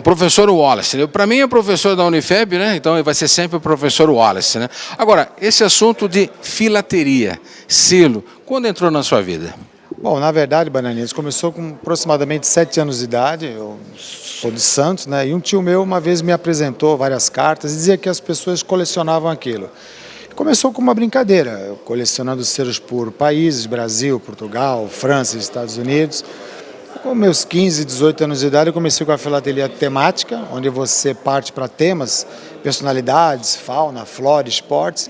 O professor Wallace, né? Para mim é professor da Unifeb, né? Então vai ser sempre o professor Wallace, né? Agora, esse assunto de filateria, selo, quando entrou na sua vida? Bom, na verdade, Bananinhas, começou com aproximadamente 7 anos de idade. Eu sou de Santos, né? E um tio meu uma vez me apresentou várias cartas e dizia que as pessoas colecionavam aquilo. Começou com uma brincadeira, eu colecionando selos por países, Brasil, Portugal, França, Estados Unidos. Com meus 15, 18 anos de idade, eu comecei com a filatelia temática, onde você parte para temas, personalidades, fauna, flora, esportes.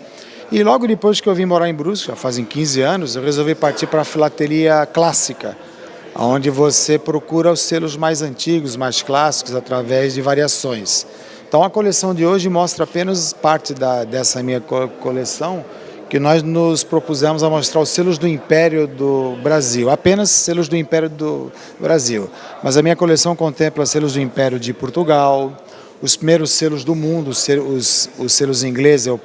E logo depois que eu vim morar em Brusque, já fazem 15 anos, eu resolvi partir para a filatelia clássica, onde você procura os selos mais antigos, mais clássicos, através de variações. Então a coleção de hoje mostra apenas parte dessa minha coleção, que nós nos propusemos a mostrar os selos do Império do Brasil, apenas selos do Império do Brasil. Mas a minha coleção contempla selos do Império de Portugal, os primeiros selos do mundo, os selos ingleses, o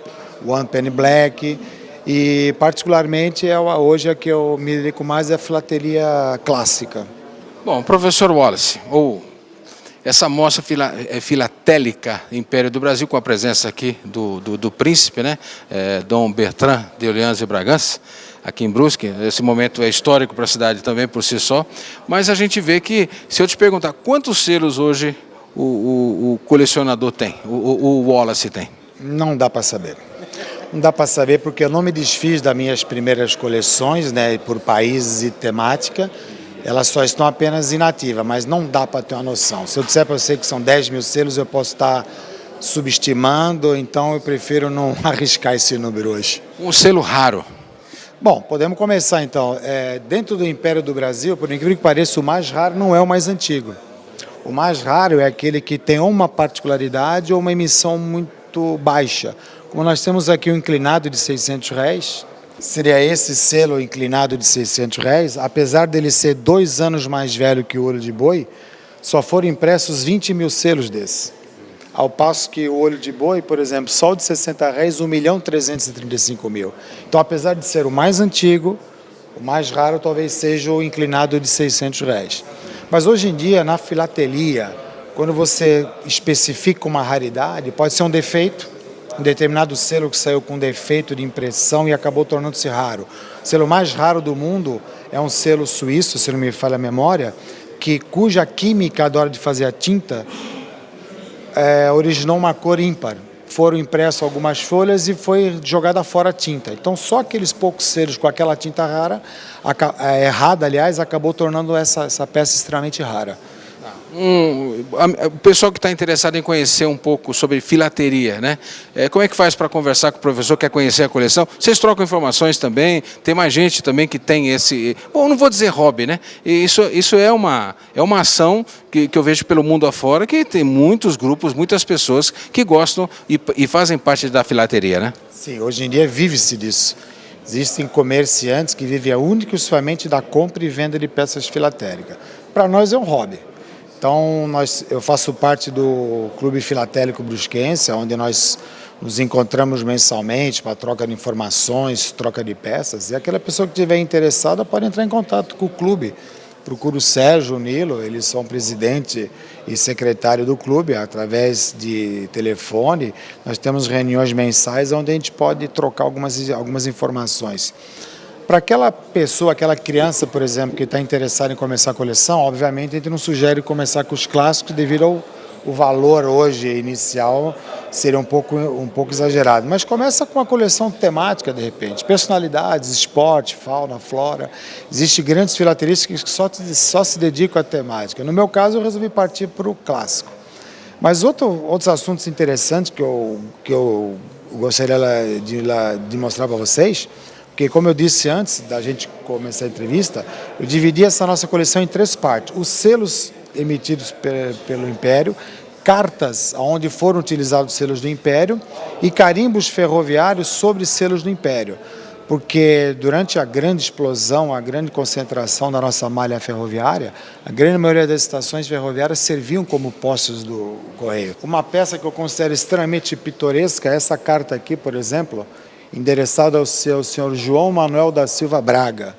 One Penny Black, e particularmente hoje a que eu me dedico mais é a filatelia clássica. Bom, professor Wallace, essa mostra filatélica Império do Brasil, com a presença aqui do príncipe, né, Dom Bertrand de Orleans e Bragança, aqui em Brusque. Esse momento é histórico para a cidade também por si só, mas a gente vê que, se eu te perguntar quantos selos hoje o colecionador tem, o Wallace tem? Não dá para saber. Não dá para saber porque eu não me desfiz das minhas primeiras coleções, né, por países e temática. Elas só estão apenas inativas, mas não dá para ter uma noção. Se eu disser para você que são 10 mil selos, eu posso estar subestimando, então eu prefiro não arriscar esse número hoje. Um selo raro. Bom, podemos começar então. Dentro do Império do Brasil, por incrível que pareça, o mais raro não é o mais antigo. O mais raro é aquele que tem uma particularidade ou uma emissão muito baixa. Como nós temos aqui o inclinado de R$600, seria esse selo inclinado de R$600, apesar dele ser 2 anos mais velho que o olho de boi, só foram impressos 20 mil selos desse. Ao passo que o olho de boi, por exemplo, só o de R$60, 1.335.000. Então, apesar de ser o mais antigo, o mais raro talvez seja o inclinado de R$600. Mas hoje em dia, na filatelia, quando você especifica uma raridade, pode ser um defeito, um determinado selo que saiu com defeito de impressão e acabou tornando-se raro. O selo mais raro do mundo é um selo suíço, se não me falha a memória, cuja química, na hora de fazer a tinta, originou uma cor ímpar. Foram impressas algumas folhas e foi jogada fora a tinta. Então, só aqueles poucos selos com aquela tinta rara, errada, aliás, acabou tornando essa peça extremamente rara. O pessoal que está interessado em conhecer um pouco sobre filateria, né? Como é que faz para conversar com o professor, quer conhecer a coleção? Vocês trocam informações também? Tem mais gente também que tem esse... Bom, não vou dizer hobby, né? Isso é uma ação que eu vejo pelo mundo afora, que tem muitos grupos, muitas pessoas que gostam e fazem parte da filateria, né? Sim, hoje em dia vive-se disso. Existem comerciantes que vivem única e exclusivamente da compra e venda de peças filatéricas. Para nós é um hobby. Então, eu faço parte do Clube Filatélico Brusquense, onde nós nos encontramos mensalmente para troca de informações, troca de peças. E aquela pessoa que estiver interessada pode entrar em contato com o clube. Procura o Sérgio, o Nilo, eles são presidente e secretário do clube, através de telefone. Nós temos reuniões mensais onde a gente pode trocar algumas informações. Para aquela pessoa, aquela criança, por exemplo, que está interessada em começar a coleção, obviamente a gente não sugere começar com os clássicos devido ao valor hoje inicial seria um pouco exagerado. Mas começa com uma coleção temática, de repente. Personalidades, esporte, fauna, flora. Existem grandes filateristas que só se dedicam à temática. No meu caso, eu resolvi partir para o clássico. Mas outros assuntos interessantes que eu gostaria de mostrar para vocês, porque, como eu disse antes da gente começar a entrevista, eu dividi essa nossa coleção em 3 partes. Os selos emitidos pelo Império, cartas onde foram utilizados os selos do Império e carimbos ferroviários sobre selos do Império. Porque durante a grande explosão, a grande concentração da nossa malha ferroviária, a grande maioria das estações ferroviárias serviam como postos do correio. Uma peça que eu considero extremamente pitoresca é essa carta aqui, por exemplo, endereçado ao senhor João Manuel da Silva Braga.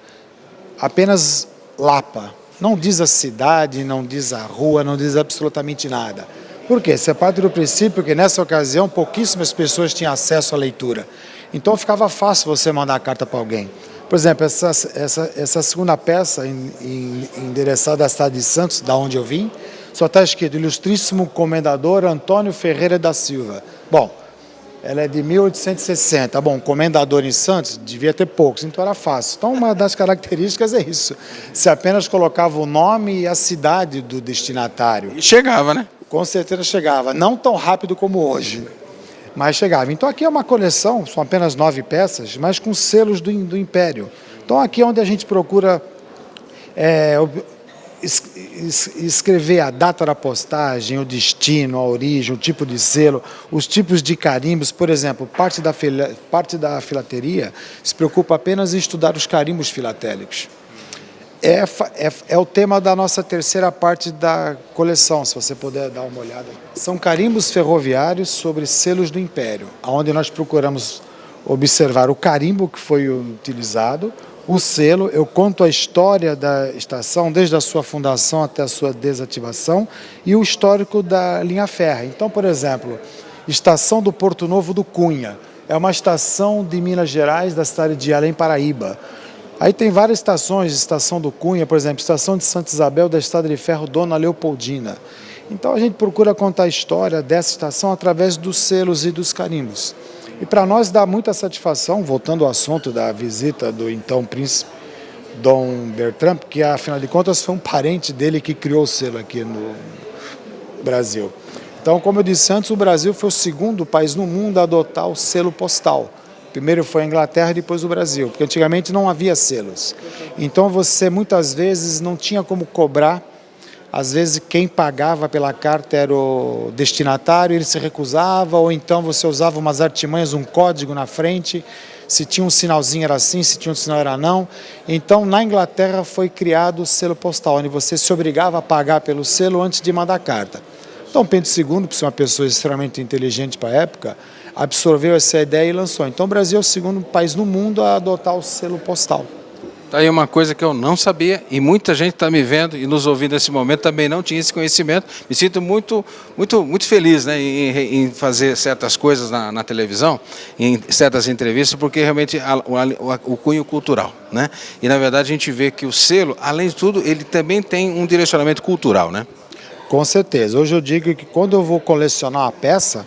Apenas Lapa, Não diz a cidade, não diz a rua, não diz absolutamente nada. Por quê? Você parte do princípio que nessa ocasião pouquíssimas pessoas tinham acesso à leitura. Então ficava fácil você mandar a carta para alguém. Por exemplo, essa segunda peça, endereçada à cidade de Santos, da onde eu vim, só está escrito Ilustríssimo Comendador Antônio Ferreira da Silva. Bom, ela é de 1860. Bom, comendador em Santos devia ter poucos, então era fácil. Então, uma das características é isso. Você apenas colocava o nome e a cidade do destinatário. E chegava, né? Com certeza chegava. Não tão rápido como hoje, mas chegava. Então, aqui é uma coleção, são apenas 9 peças, mas com selos do Império. Então, aqui é onde a gente procura escrever a data da postagem, o destino, a origem, o tipo de selo, os tipos de carimbos. Por exemplo, parte da filateria se preocupa apenas em estudar os carimbos filatélicos. É o tema da nossa terceira parte da coleção, se você puder dar uma olhada. São carimbos ferroviários sobre selos do Império, onde nós procuramos observar o carimbo que foi utilizado, o selo. Eu conto a história da estação, desde a sua fundação até a sua desativação, e o histórico da linha férrea. Então, por exemplo, estação do Porto Novo do Cunha, é uma estação de Minas Gerais, da cidade de Além Paraíba. Aí tem várias estações, estação do Cunha, por exemplo, estação de Santa Isabel da Estrada de Ferro Dona Leopoldina. Então a gente procura contar a história dessa estação através dos selos e dos carimbos. E para nós dá muita satisfação, voltando ao assunto da visita do então príncipe Dom Bertrand, que afinal de contas foi um parente dele que criou o selo aqui no Brasil. Então, como eu disse antes, o Brasil foi o segundo país no mundo a adotar o selo postal. Primeiro foi a Inglaterra e depois o Brasil, porque antigamente não havia selos. Então você muitas vezes não tinha como cobrar, às vezes quem pagava pela carta era o destinatário, ele se recusava, ou então você usava umas artimanhas, um código na frente, se tinha um sinalzinho era assim, se tinha um sinal era não. Então na Inglaterra foi criado o selo postal, onde você se obrigava a pagar pelo selo antes de mandar a carta. Então Pedro II, por ser uma pessoa extremamente inteligente para a época, absorveu essa ideia e lançou. Então o Brasil é o segundo país no mundo a adotar o selo postal. Tá aí uma coisa que eu não sabia e muita gente está me vendo e nos ouvindo nesse momento também não tinha esse conhecimento. Me sinto muito feliz, né, em fazer certas coisas na televisão, em certas entrevistas, porque realmente o cunho cultural, né? E na verdade a gente vê que o selo, além de tudo, ele também tem um direcionamento cultural, né? Com certeza. Hoje eu digo que quando eu vou colecionar uma peça,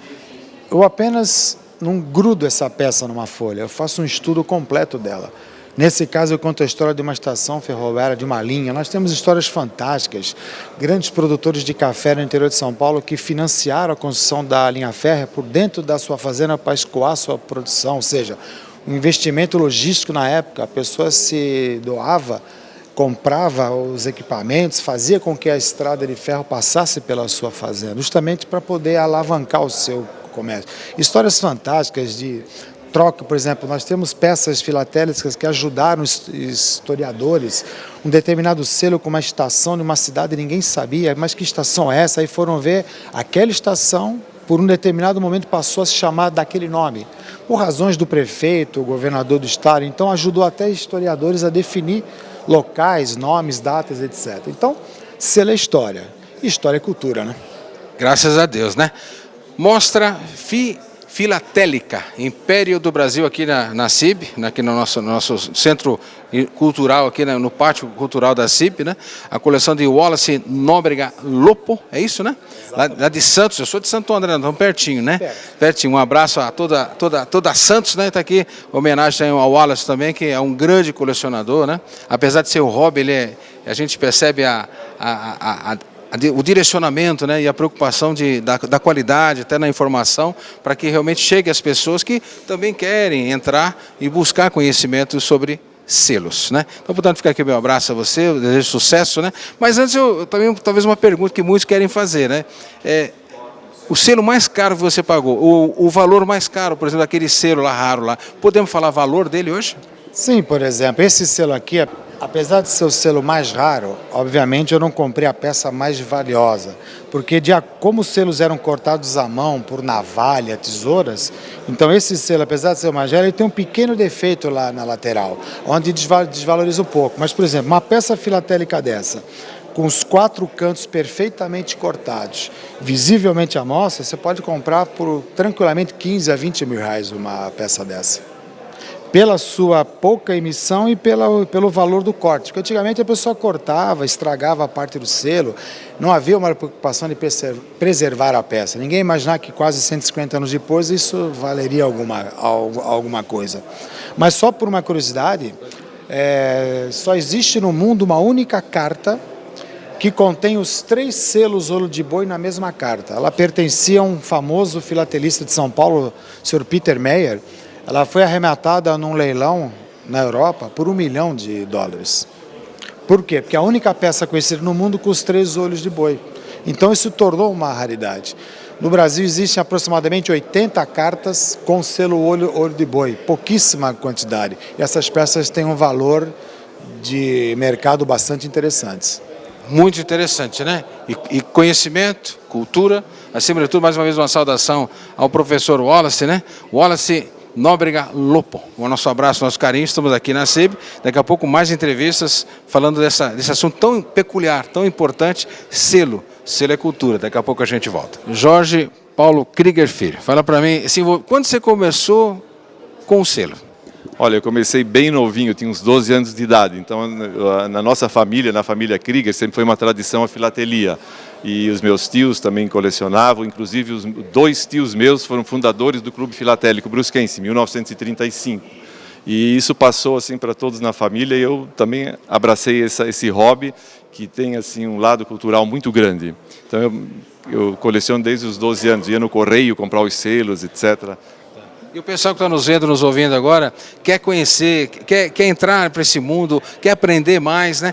eu apenas não grudo essa peça numa folha, eu faço um estudo completo dela. Nesse caso, eu conto a história de uma estação ferroviária, de uma linha. Nós temos histórias fantásticas. Grandes produtores de café no interior de São Paulo que financiaram a construção da linha férrea por dentro da sua fazenda para escoar sua produção. Ou seja, um investimento logístico na época. A pessoa se doava, comprava os equipamentos, fazia com que a estrada de ferro passasse pela sua fazenda, justamente para poder alavancar o seu comércio. Histórias fantásticas de troca, por exemplo, nós temos peças filatélicas que ajudaram os historiadores, um determinado selo com uma estação de uma cidade, ninguém sabia, mas que estação é essa? Aí foram ver, aquela estação, por um determinado momento, passou a se chamar daquele nome, por razões do prefeito, o governador do estado. Então ajudou até historiadores a definir locais, nomes, datas, etc. Então, selo é história, e história é cultura, né? Graças a Deus, né? Mostra Filatélica, Império do Brasil, aqui na CIB, aqui no nosso centro cultural, aqui no pátio cultural da CIB, né? A coleção de Wallace Nóbrega Lopo, é isso, né? Lá de Santos, eu sou de Santo André, então pertinho, né? Pertinho, um abraço a toda Santos, né? Está aqui, homenagem ao Wallace também, que é um grande colecionador, né? Apesar de ser o hobby, a gente percebe o direcionamento, né, e a preocupação da qualidade, até na informação, para que realmente chegue às pessoas que também querem entrar e buscar conhecimento sobre selos, né? Então, portanto, fica aqui meu abraço a você, eu desejo sucesso, né? Mas antes, também, talvez uma pergunta que muitos querem fazer, né? O selo mais caro que você pagou, o valor mais caro, por exemplo, daquele selo lá raro lá, podemos falar valor dele hoje? Sim, por exemplo, esse selo aqui, apesar de ser o selo mais raro, obviamente eu não comprei a peça mais valiosa, porque como os selos eram cortados à mão por navalha, tesouras, então esse selo, apesar de ser o mais raro, ele tem um pequeno defeito lá na lateral, onde desvaloriza um pouco. Mas, por exemplo, uma peça filatélica dessa, com os 4 cantos perfeitamente cortados, visivelmente à mostra, você pode comprar por tranquilamente 15 a 20 mil reais uma peça dessa. Pela sua pouca emissão e pelo valor do corte. Porque antigamente a pessoa cortava, estragava a parte do selo, não havia uma preocupação de preservar a peça. Ninguém imaginava que quase 150 anos depois isso valeria alguma coisa. Mas só por uma curiosidade, só existe no mundo uma única carta que contém os 3 selos olho de boi na mesma carta. Ela pertencia a um famoso filatelista de São Paulo, o Sr. Peter Meyer. Ela foi arrematada num leilão na Europa por $1 milhão. Por quê? Porque a única peça conhecida no mundo com os 3 olhos de boi. Então isso tornou uma raridade. No Brasil existem aproximadamente 80 cartas com selo olho de boi, pouquíssima quantidade. E essas peças têm um valor de mercado bastante interessante. Muito interessante, né? E conhecimento, cultura, acima de tudo, mais uma vez uma saudação ao professor Wallace, né? Wallace Nóbrega Lopo. O nosso abraço, nosso carinho, estamos aqui na CIB. Daqui a pouco mais entrevistas falando desse assunto tão peculiar, tão importante, selo. Selo é cultura. Daqui a pouco a gente volta. Jorge Paulo Krieger Filho, fala para mim, assim, quando você começou com o selo? Olha, eu comecei bem novinho, eu tinha uns 12 anos de idade, então na nossa família, na família Krieger, sempre foi uma tradição a filatelia. E os meus tios também colecionavam, inclusive os 2 tios meus foram fundadores do Clube Filatélico Brusquense, em 1935. E isso passou assim para todos na família e eu também abracei esse hobby que tem assim um lado cultural muito grande. Então eu coleciono desde os 12 anos, ia no correio comprar os selos, etc. E o pessoal que está nos vendo, nos ouvindo agora, quer conhecer, quer entrar para esse mundo, quer aprender mais, né?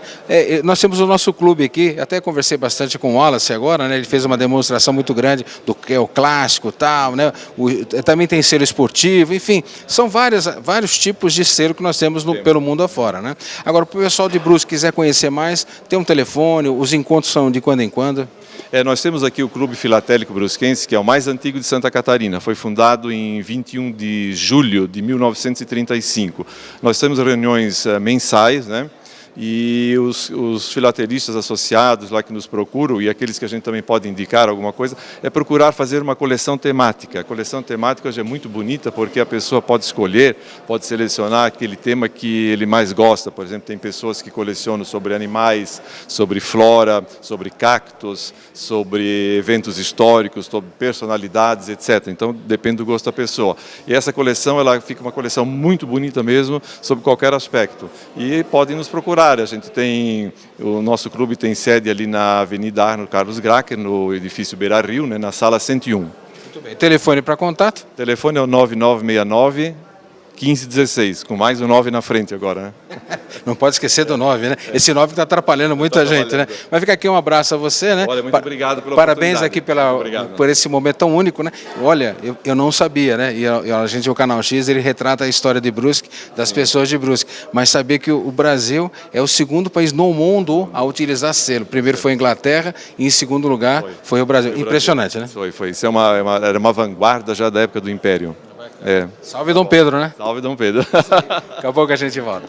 Nós temos o nosso clube aqui, até conversei bastante com o Wallace agora, né? Ele fez uma demonstração muito grande do que é o clássico e tal, né? Também tem selo esportivo, enfim, são vários tipos de selo que nós temos pelo mundo afora, né? Agora, para o pessoal de Brusque quiser conhecer mais, tem um telefone, os encontros são de quando em quando? Nós temos aqui o Clube Filatélico Brusquense, que é o mais antigo de Santa Catarina. Foi fundado em 21 de julho de 1935. Nós temos reuniões mensais, né? E os filatelistas associados lá que nos procuram, e aqueles que a gente também pode indicar alguma coisa, é procurar fazer uma coleção temática. A coleção temática hoje é muito bonita porque a pessoa pode escolher, pode selecionar aquele tema que ele mais gosta. Por exemplo, tem pessoas que colecionam sobre animais, sobre flora, sobre cactos, sobre eventos históricos, sobre personalidades, etc. Então, depende do gosto da pessoa. E essa coleção, ela fica uma coleção muito bonita mesmo, sobre qualquer aspecto. E podem nos procurar. O nosso clube tem sede ali na Avenida Arno Carlos Gracker, no edifício Beira Rio, né, na sala 101. Muito bem. Telefone para contato? O telefone é o 9969 1516, com mais um 9 na frente agora, né? Não pode esquecer do 9, né? Esse 9 que está atrapalhando muita gente, né? Mas fica aqui um abraço a você, né? Olha, muito obrigado pela Parabéns aqui obrigado, por esse momento tão único, né? Olha, eu não sabia, né? E a gente, o Canal X, ele retrata a história de Brusque, das pessoas de Brusque. Mas saber que o Brasil é o segundo país no mundo a utilizar selo. Primeiro foi a Inglaterra e em segundo lugar foi o Brasil. Impressionante, né? Foi. Isso era uma vanguarda já da época do Império. Salve Dom Pedro, né? Salve Dom Pedro. Acabou que a gente volta.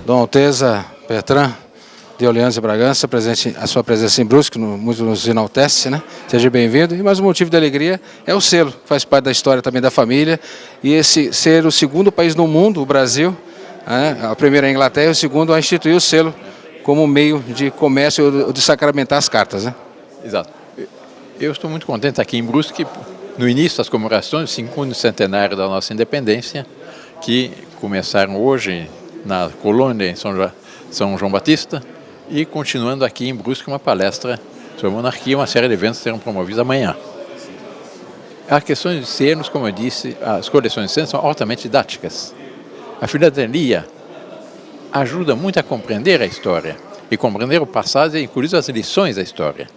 Dom Alteza Bertrand de Orleans e Bragança, a sua presença em Brusque muito nos enaltece, né? Seja bem-vindo. E mais um motivo de alegria é o selo, faz parte da história também da família. E esse ser o segundo país no mundo, o Brasil, né? A primeira é a Inglaterra, e o segundo a instituir o selo como meio de comércio ou de sacramentar as cartas, né? Exato. Eu estou muito contente aqui em Brusque, no início das comemorações do 50º centenário da nossa independência, que começaram hoje na colônia em São João Batista, e continuando aqui em Brusque uma palestra sobre monarquia, uma série de eventos serão promovidos amanhã. As questões de selos, como eu disse, as coleções de selos são altamente didáticas. A filatelia ajuda muito a compreender a história e compreender o passado e incluir as lições da história.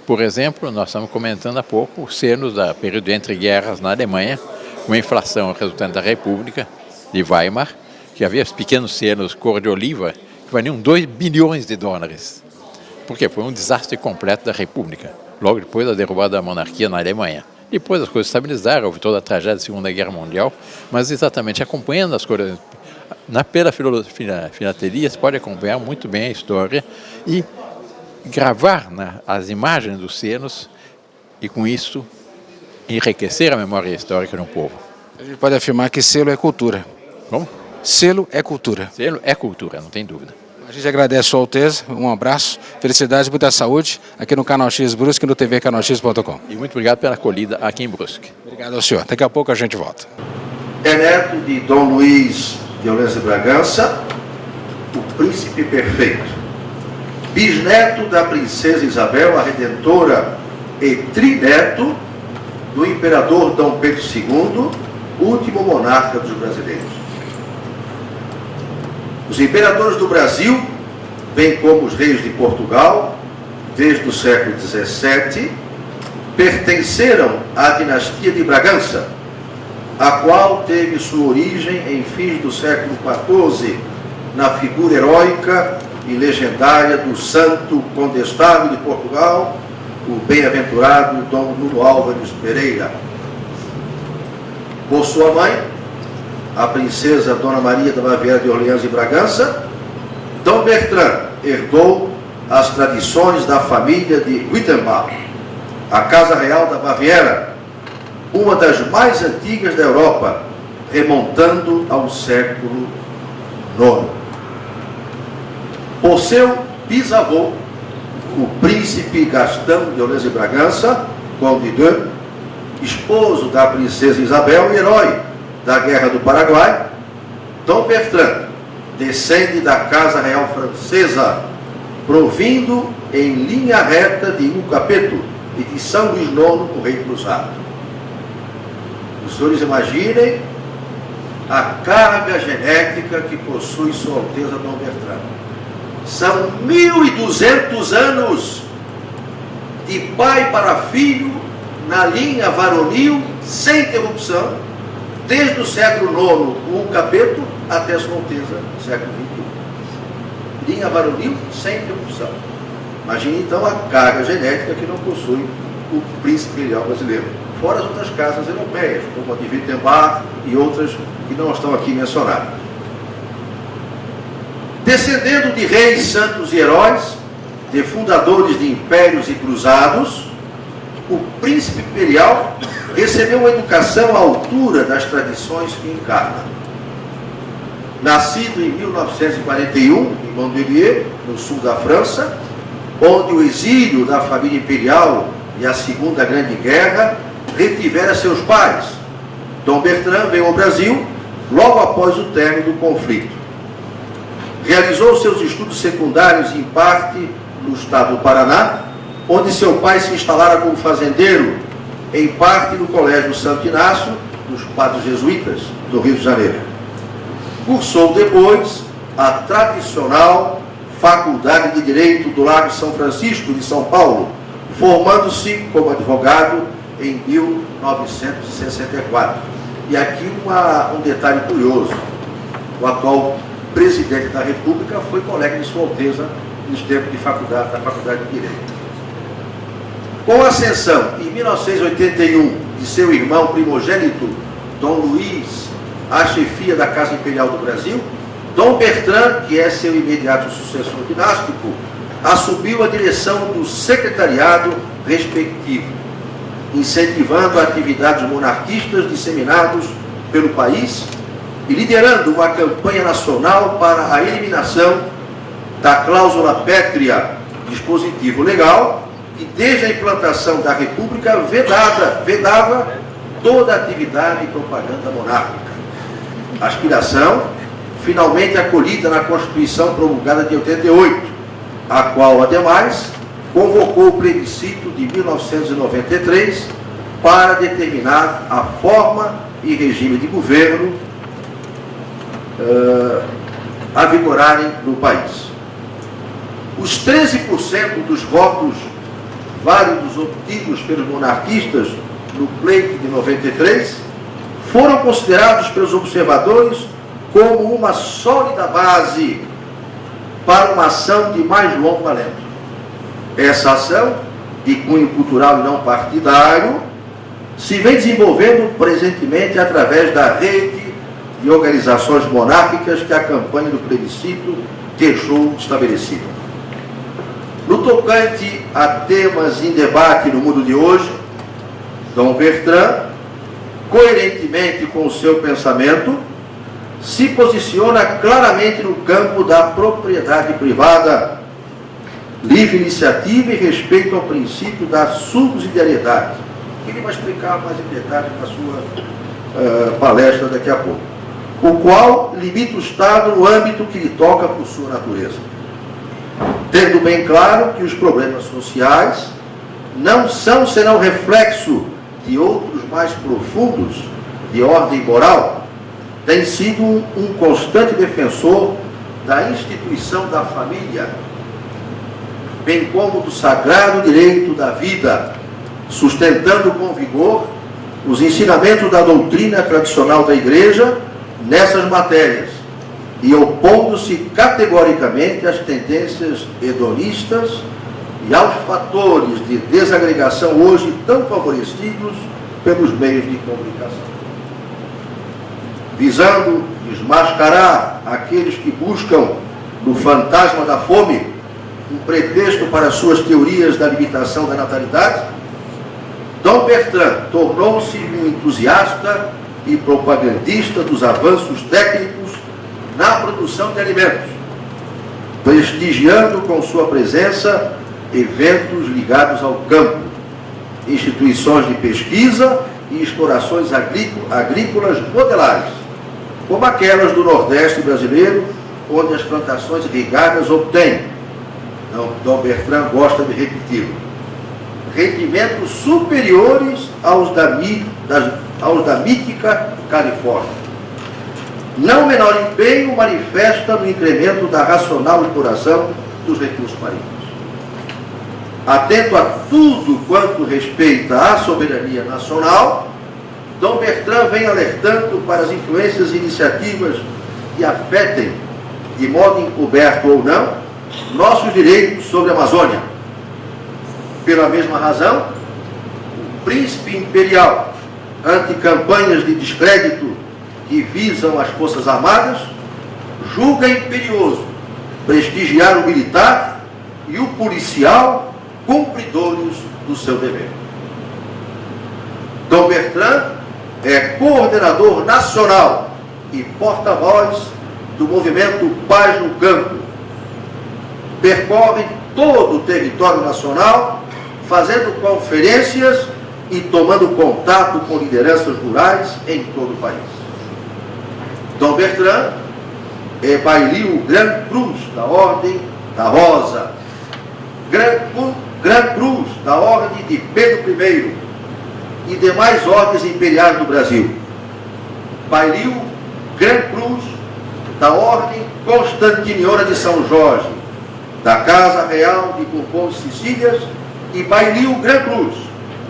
Por exemplo, nós estamos comentando há pouco os selos do período entre guerras na Alemanha, com a inflação resultante da República de Weimar, que havia os pequenos selos cor de oliva, que valiam 2 bilhões de dólares. Por quê? Foi um desastre completo da República, logo depois da derrubada da monarquia na Alemanha. Depois as coisas estabilizaram, houve toda a tragédia da Segunda Guerra Mundial, mas exatamente acompanhando as coisas, pela filatelia, você pode acompanhar muito bem a história e gravar as imagens dos selos e, com isso, enriquecer a memória histórica de um povo. A gente pode afirmar que selo é cultura. Como? Selo é cultura. Selo é cultura, não tem dúvida. A gente agradece a sua Alteza, um abraço, felicidades, muita saúde aqui no Canal X Brusque e no tvcanalx.com. E muito obrigado pela acolhida aqui em Brusque. Obrigado ao senhor. Daqui a pouco a gente volta. É neto de Dom Luís de Orleans e Bragança, o príncipe perfeito. Bisneto da princesa Isabel, a Redentora, e trineto do imperador Dom Pedro II, último monarca dos brasileiros. Os imperadores do Brasil, bem como os reis de Portugal, desde o século XVII, pertenceram à dinastia de Bragança, a qual teve sua origem em fins do século XIV, na figura heróica e legendária do santo condestado de Portugal, o bem-aventurado Dom Nuno Álvares Pereira. Por sua mãe, a princesa Dona Maria da Baviera de Orleans e Bragança, Dom Bertrand herdou as tradições da família de Wittenbach, a Casa Real da Baviera, uma das mais antigas da Europa, remontando ao século IX. Por seu bisavô, o príncipe Gastão de Orleans e Bragança, Conde de, esposo da princesa Isabel e herói da Guerra do Paraguai, Dom Bertrand descende da Casa Real Francesa, provindo em linha reta de Hugo Capeto e de São Luís IX, o rei cruzado. Os senhores imaginem a carga genética que possui Sua Alteza Dom Bertrand. São 1.200 anos de pai para filho na linha varonil, sem interrupção, desde o século IX, o Capeto, até Sua Alteza, século XXI. Linha varonil, sem interrupção. Imagine então a carga genética que não possui o príncipe imperial brasileiro. Fora as outras casas europeias, como a de Wittenbach e outras que não estão aqui mencionadas. Descendendo de reis, santos e heróis, de fundadores de impérios e cruzados, o príncipe imperial recebeu uma educação à altura das tradições que encarna. Nascido em 1941, em Montpellier, no sul da França, onde o exílio da família imperial e a Segunda Grande Guerra retivera seus pais, Dom Bertrand veio ao Brasil logo após o término do conflito. Realizou seus estudos secundários em parte no estado do Paraná, onde seu pai se instalara como fazendeiro, em parte no Colégio Santo Inácio, dos Padres Jesuítas, do Rio de Janeiro. Cursou depois a tradicional Faculdade de Direito do Largo São Francisco, de São Paulo, formando-se como advogado em 1964. E aqui um detalhe curioso: o atual presidente da República foi colega de Sua Alteza nos tempos da Faculdade de Direito. Com a ascensão, em 1981, de seu irmão primogênito, Dom Luís, à chefia da Casa Imperial do Brasil, Dom Bertrand, que é seu imediato sucessor dinástico, assumiu a direção do secretariado respectivo, incentivando atividades monarquistas disseminadas pelo país e liderando uma campanha nacional para a eliminação da cláusula pétrea, dispositivo legal, que desde a implantação da República vedava toda atividade e propaganda monárquica. Aspiração finalmente acolhida na Constituição promulgada de 88, a qual, ademais, convocou o plebiscito de 1993 para determinar a forma e regime de governo a vigorarem no país. Os 13% dos votos válidos obtidos pelos monarquistas no pleito de 93 foram considerados pelos observadores como uma sólida base para uma ação de mais longo alento. Essa ação, de cunho cultural e não partidário, se vem desenvolvendo presentemente através da rede de organizações monárquicas que a campanha do plebiscito deixou estabelecida. No tocante a temas em debate no mundo de hoje, Dom Bertrand, coerentemente com o seu pensamento, se posiciona claramente no campo da propriedade privada, livre iniciativa e respeito ao princípio da subsidiariedade, que ele vai explicar mais em detalhe na sua palestra daqui a pouco, o qual limita o Estado no âmbito que lhe toca por sua natureza, tendo bem claro que os problemas sociais não são senão reflexo de outros mais profundos de ordem moral. Tem sido um constante defensor da instituição da família, bem como do sagrado direito da vida, sustentando com vigor os ensinamentos da doutrina tradicional da Igreja nessas matérias e opondo-se categoricamente às tendências hedonistas e aos fatores de desagregação hoje tão favorecidos pelos meios de comunicação. Visando desmascarar aqueles que buscam no fantasma da fome um pretexto para suas teorias da limitação da natalidade, Dom Bertrand tornou-se um entusiasta e propagandista dos avanços técnicos na produção de alimentos, prestigiando com sua presença eventos ligados ao campo, instituições de pesquisa e explorações agrícolas modelares, como aquelas do Nordeste brasileiro, onde as plantações irrigadas obtêm, Dom Bertrand gosta de repetir, rendimentos superiores aos da mítica Califórnia. Não menor empenho manifesta no incremento da racional exploração dos recursos marítimos. Atento a tudo quanto respeita à soberania nacional, Dom Bertrand vem alertando para as influências e iniciativas que afetem, de modo encoberto ou não, nossos direitos sobre a Amazônia. Pela mesma razão, o príncipe imperial, ante campanhas de descrédito que visam as Forças Armadas, julga imperioso prestigiar o militar e o policial cumpridores do seu dever. Dom Bertrand é coordenador nacional e porta-voz do movimento Paz no Campo. Percorre todo o território nacional, fazendo conferências e tomando contato com lideranças rurais em todo o país. Dom Bertrand é bailio Grand Cruz da Ordem da Rosa, Grand Cruz da Ordem de Pedro I e demais ordens imperiais do Brasil. Bailio Grand Cruz da Ordem Constantiniana de São Jorge, da Casa Real de Bourbon e Sicílias, e bailio Grand Cruz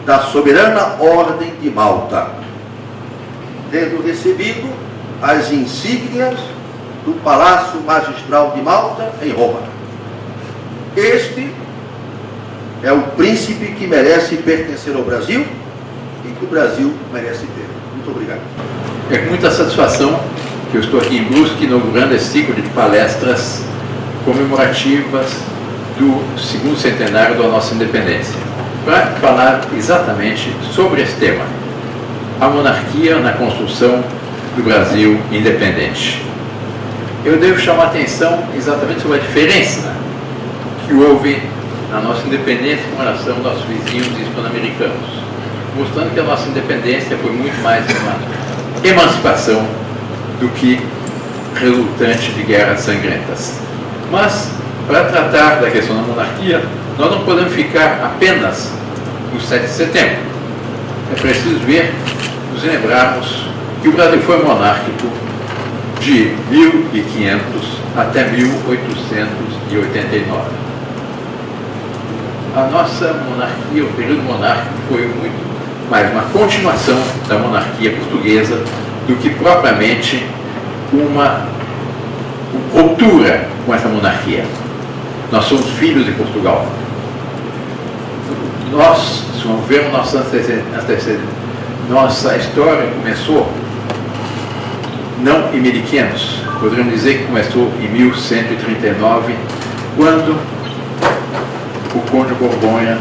da Soberana Ordem de Malta, tendo recebido as insígnias do Palácio Magistral de Malta, em Roma. Este é o príncipe que merece pertencer ao Brasil e que o Brasil merece ter. Muito obrigado. É com muita satisfação que eu estou aqui em Brusque inaugurando esse ciclo de palestras comemorativas do segundo centenário da nossa independência, para falar exatamente sobre esse tema, a monarquia na construção do Brasil independente. Eu devo chamar a atenção exatamente sobre a diferença que houve na nossa independência em relação aos nossos vizinhos hispano-americanos, mostrando que a nossa independência foi muito mais uma emancipação do que resultante de guerras sangrentas. Mas, para tratar da questão da monarquia, nós não podemos ficar apenas no 7 de setembro. É preciso nos lembrarmos que o Brasil foi monárquico de 1500 até 1889. A nossa monarquia, o período monárquico, foi muito mais uma continuação da monarquia portuguesa do que propriamente uma ruptura com essa monarquia. Nós somos filhos de Portugal. Nós, se vamos ver nossa história começou não em 1500, poderíamos dizer que começou em 1139, quando o Conde Borgonha,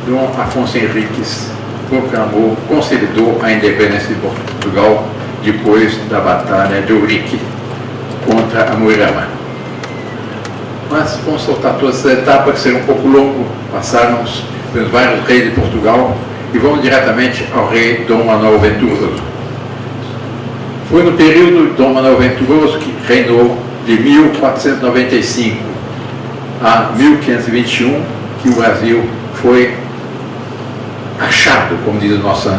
Dom Afonso Henriques, proclamou, consolidou a independência de Portugal depois da Batalha de Ourique contra a Moirama. Mas vamos soltar todas essas etapas, que serão um pouco longo, passarmos pelos vários reis de Portugal e vamos diretamente ao rei Dom Manuel Venturoso. Foi no período de Dom Manuel Venturoso, que reinou de 1495 a 1521, que o Brasil foi achado, como dizem os nossos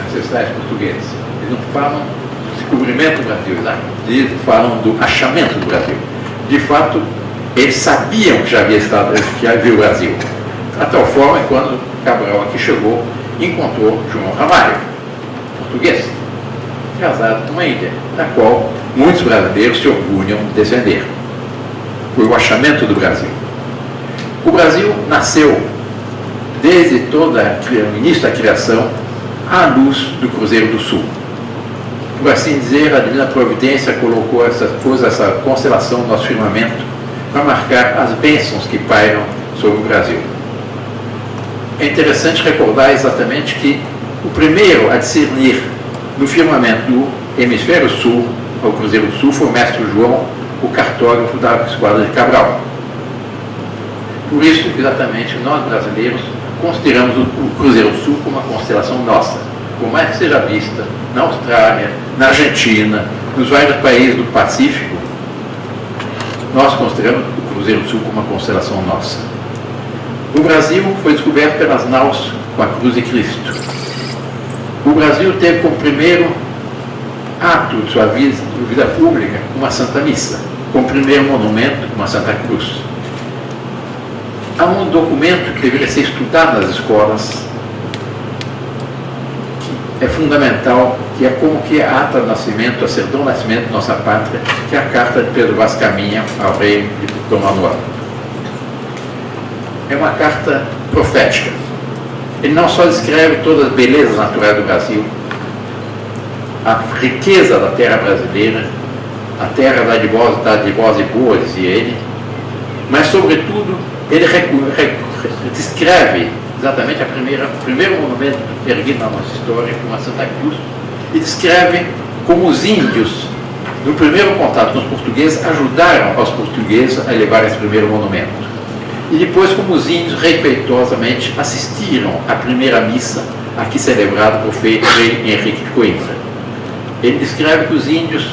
ancestrais portugueses. Eles não falam do descobrimento do Brasil, eles falam do achamento do Brasil. De fato, eles sabiam que já havia o Brasil. A tal forma que quando Cabral aqui chegou, encontrou João Ramalho, português, casado com uma índia, da qual muitos brasileiros se orgulham de descender. Foi o achamento do Brasil. O Brasil nasceu, desde o início da criação, à luz do Cruzeiro do Sul. Por assim dizer, a Divina Providência colocou essa constelação no nosso firmamento para marcar as bênçãos que pairam sobre o Brasil. É interessante recordar exatamente que o primeiro a discernir no firmamento do Hemisfério Sul, ao Cruzeiro do Sul, foi o mestre João, o cartógrafo da Esquadra de Cabral. Por isso, exatamente, nós brasileiros consideramos o Cruzeiro do Sul como uma constelação nossa, por mais que seja vista na Austrália, na Argentina, nos vários países do Pacífico, nós consideramos o Cruzeiro do Sul como uma constelação nossa. O Brasil foi descoberto pelas naus com a Cruz de Cristo. O Brasil teve como primeiro ato de sua vida pública uma Santa Missa, como primeiro monumento uma Santa Cruz. Há um documento que deveria ser estudado nas escolas, que é fundamental, que é como que a ata do nascimento, a certidão do nascimento de nossa pátria, que é a carta de Pedro Vaz Caminha ao rei de Dom Manuel. É uma carta profética. Ele não só descreve todas as belezas naturais do Brasil, a riqueza da terra brasileira, a terra dadivosa e boa, dizia ele, mas, sobretudo, ele descreve exatamente o primeiro monumento erguido na nossa história, como a Santa Cruz, e descreve como os índios, no primeiro contato com os portugueses, ajudaram aos portugueses a elevar esse primeiro monumento. E depois, como os índios respeitosamente assistiram à primeira missa aqui celebrada por rei Henrique de Coimbra. Ele descreve que os índios,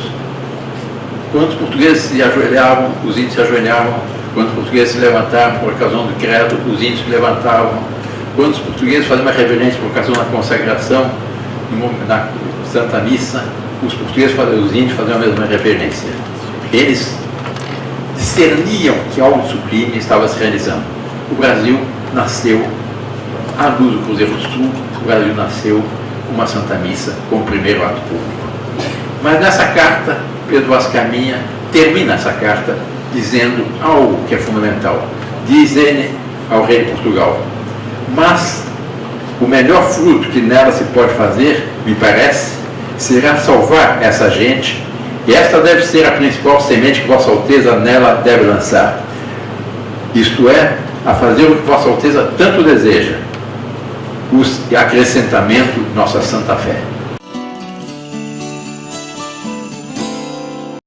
quando os portugueses se ajoelhavam, os índios se ajoelhavam, quando os portugueses se levantavam por ocasião do credo, os índios se levantavam, quando os portugueses faziam uma reverência por ocasião da consagração, na Santa Missa, os índios faziam a mesma reverência. Eles discerniam que algo sublime estava se realizando. O Brasil nasceu à luz do Cruzeiro do Sul, o Brasil nasceu com uma Santa Missa como primeiro ato público. Mas nessa carta, Pedro Vaz Caminha termina essa carta dizendo algo que é fundamental. Diz ele ao rei de Portugal: mas o melhor fruto que nela se pode fazer, me parece, será salvar essa gente, e esta deve ser a principal semente que Vossa Alteza nela deve lançar. Isto é, a fazer o que Vossa Alteza tanto deseja, o acrescentamento de nossa santa fé.